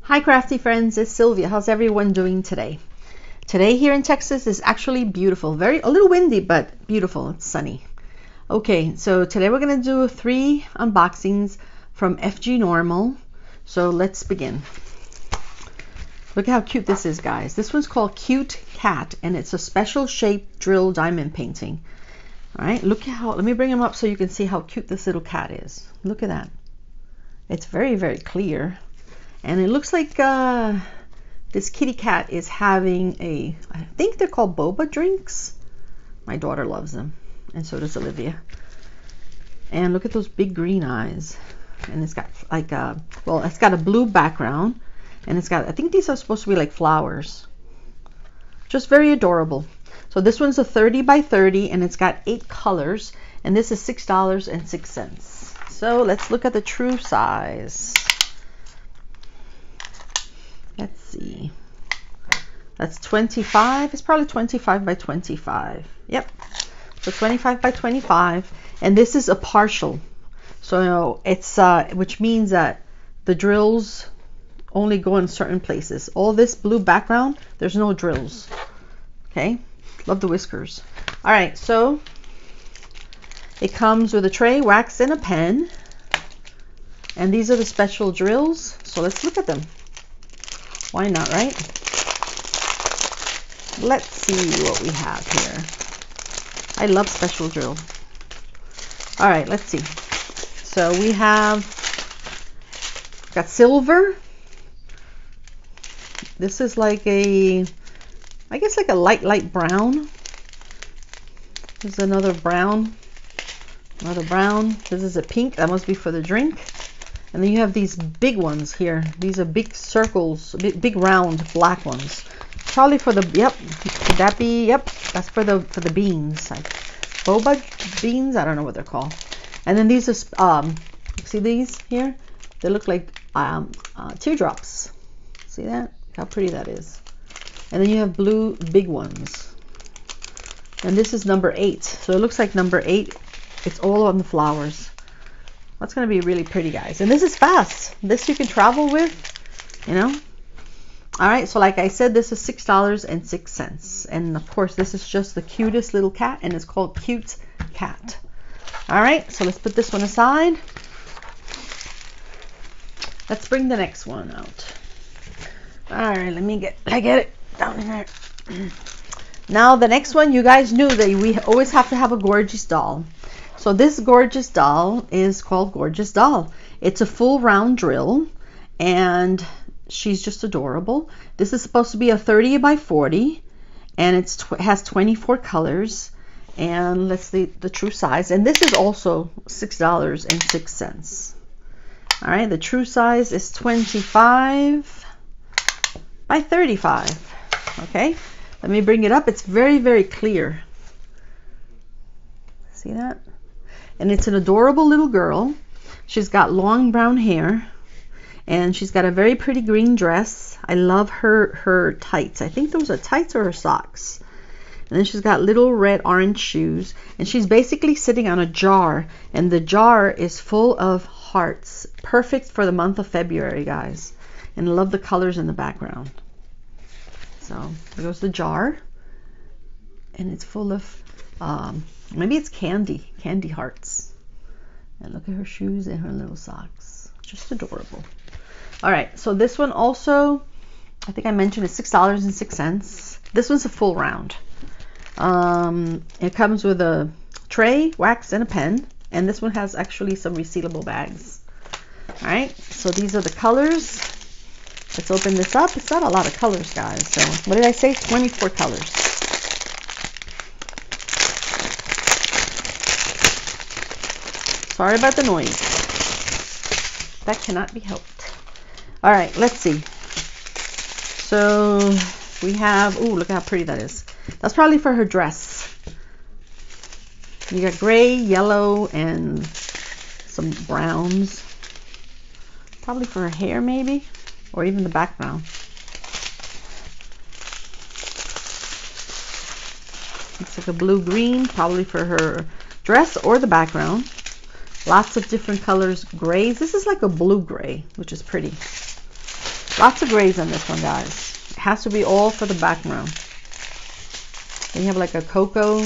Hi Crafty Friends, it's Sylvia. How's everyone doing today? Today here in Texas is actually beautiful. A little windy, but beautiful. It's sunny. Okay, so today we're going to do 3 unboxings from Fgnormal. So let's begin. Look at how cute this is, guys. This one's called Cute Cat, and it's a special shape drill diamond painting. All right, look at how, let me bring him up so you can see how cute this little cat is. Look at that. It's very, very clear. And it looks like this kitty cat is having I think they're called boba drinks. My daughter loves them, and so does Sylvia. And look at those big green eyes. And it's got like it's got a blue background, and it's got, I think these are supposed to be like flowers. Just very adorable. So this one's a 30 by 30, and it's got 8 colors, and this is $6.06. So let's look at the true size. Let's see. That's 25. It's probably 25 by 25. Yep. So 25 by 25. And this is a partial. So it's which means that the drills only go in certain places. All this blue background, there's no drills. Okay. Love the whiskers. All right. So it comes with a tray, wax, and a pen. And these are the special drills. So let's look at them. Why not, right? Let's see what we have here. I love special drill. All right, let's see. So we have got silver. This is like I guess like a light brown. There's another brown. Another brown. This is a pink. That must be for the drink. And then you have these big ones here. These are big circles, big round black ones. Probably for the, yep, could that be, yep, that's for the beans. Like boba beans, I don't know what they're called. And then these are, see these here? They look like teardrops. See that? Look how pretty that is. And then you have blue big ones. And this is number 8. So it looks like number 8. It's all on the flowers. That's going to be really pretty, guys. And this is fast. This you can travel with, you know. All right, so like I said, this is $6.06. And of course, this is just the cutest little cat, and it's called Cute Cat. All right, so let's put this one aside. Let's bring the next one out. All right, I get it down in there. Now, the next one, you guys knew that we always have to have a Gorjuss Doll. So this Gorjuss Doll is called Gorjuss Doll. It's a full round drill, and she's just adorable. This is supposed to be a 30 by 40, and it has 24 colors. And let's see the true size. And this is also $6.06. All right, the true size is 25 by 35. Okay, let me bring it up. It's very, very clear. See that? And it's an adorable little girl. She's got long brown hair, and she's got a very pretty green dress. I love her tights. I think those are tights or her socks. And then she's got little red orange shoes, and she's basically sitting on a jar, and the jar is full of hearts. Perfect for the month of February, guys. And I love the colors in the background. So there goes the jar, and it's full of maybe it's candy hearts. And look at her shoes and her little socks. Just adorable. All right, so this one also, I think I mentioned, is $6.06. This one's a full round. It comes with a tray, wax, and a pen. And this one has actually some resealable bags. All right, so these are the colors. Let's open this up. It's not a lot of colors, guys. So what did I say? 24 colors. Sorry about the noise. That cannot be helped. All right, let's see. So we have, oh, look how pretty that is. That's probably for her dress. You got gray, yellow, and some browns. Probably for her hair, maybe, or even the background. Looks like a blue-green, probably for her dress or the background. Lots of different colors, grays. This is like a blue gray, which is pretty. Lots of grays on this one, guys. It has to be all for the background. Then you have like a cocoa.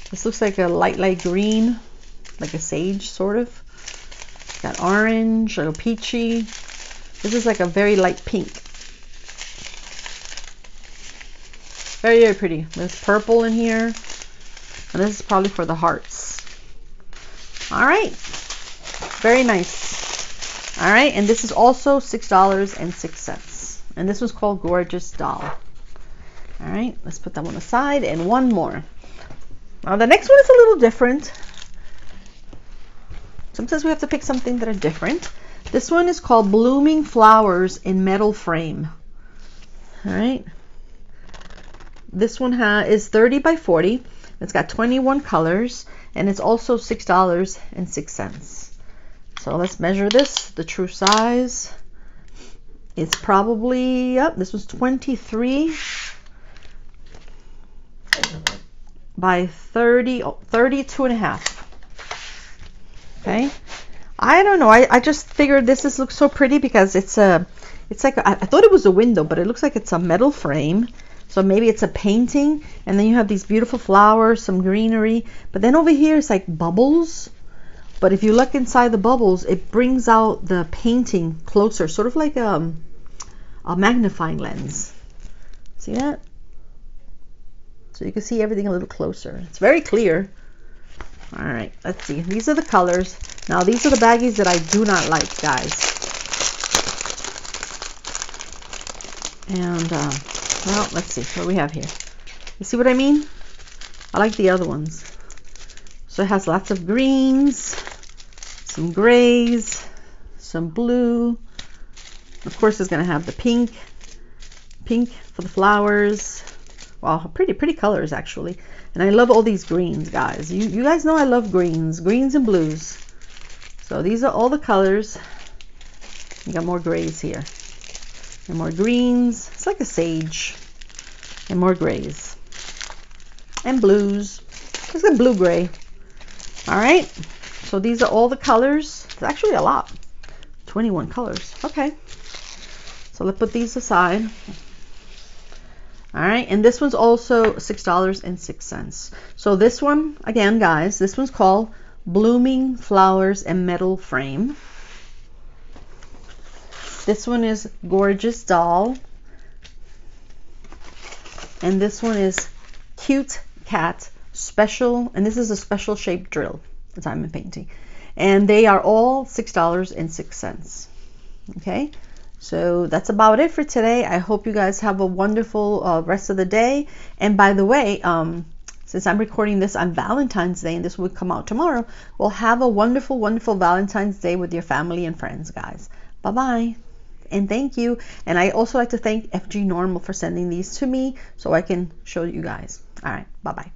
This looks like a light green, like a sage sort of. Got orange, a little peachy. This is like a very light pink. Very, very pretty. There's purple in here. And this is probably for the hearts. All right. Very nice. All right. And this is also $6.06. And this was called Gorjuss Doll. All right. Let's put that one aside. And one more. Now the next one is a little different. Sometimes we have to pick something that are different. This one is called Blooming Flowers in Metal Frame. All right. This one is 30 by 40. It's got 21 colors, and it's also $6.06. So let's measure this, the true size. It's probably, this was 23 by 32 and a half. Okay. I don't know. I just figured this looks so pretty because it's like I thought it was a window, but it looks like it's a metal frame. So maybe it's a painting, and then you have these beautiful flowers, some greenery, but then over here it's like bubbles. But if you look inside the bubbles, it brings out the painting closer, sort of like a magnifying lens. See that? So you can see everything a little closer. It's very clear. All right, let's see. These are the colors. Now these are the baggies that I do not like, guys. And well, let's see what we have here. You see what I mean? I like the other ones. So it has lots of greens, some grays, some blue. Of course, it's going to have the pink for the flowers. Wow, pretty colors actually. And I love all these greens, guys. You guys know I love greens and blues. So these are all the colors. You got more grays here. And more greens. It's like a sage. And more grays. And blues. It's a blue gray. All right. So these are all the colors. It's actually a lot. 21 colors. Okay. So let's put these aside. All right. And this one's also $6.06. So this one, again, guys, this one's called Blooming Flowers and Metal Frame. This one is Gorjuss Doll. And this one is Cute Cat Special. And this is a special shaped drill that I'm painting. And they are all $6.06. Okay. So that's about it for today. I hope you guys have a wonderful rest of the day. And by the way, since I'm recording this on Valentine's Day and this will come out tomorrow, well, have a wonderful, wonderful Valentine's Day with your family and friends, guys. Bye-bye. And thank you. And I also like to thank Fgnormal for sending these to me so I can show you guys. All right. Bye-bye.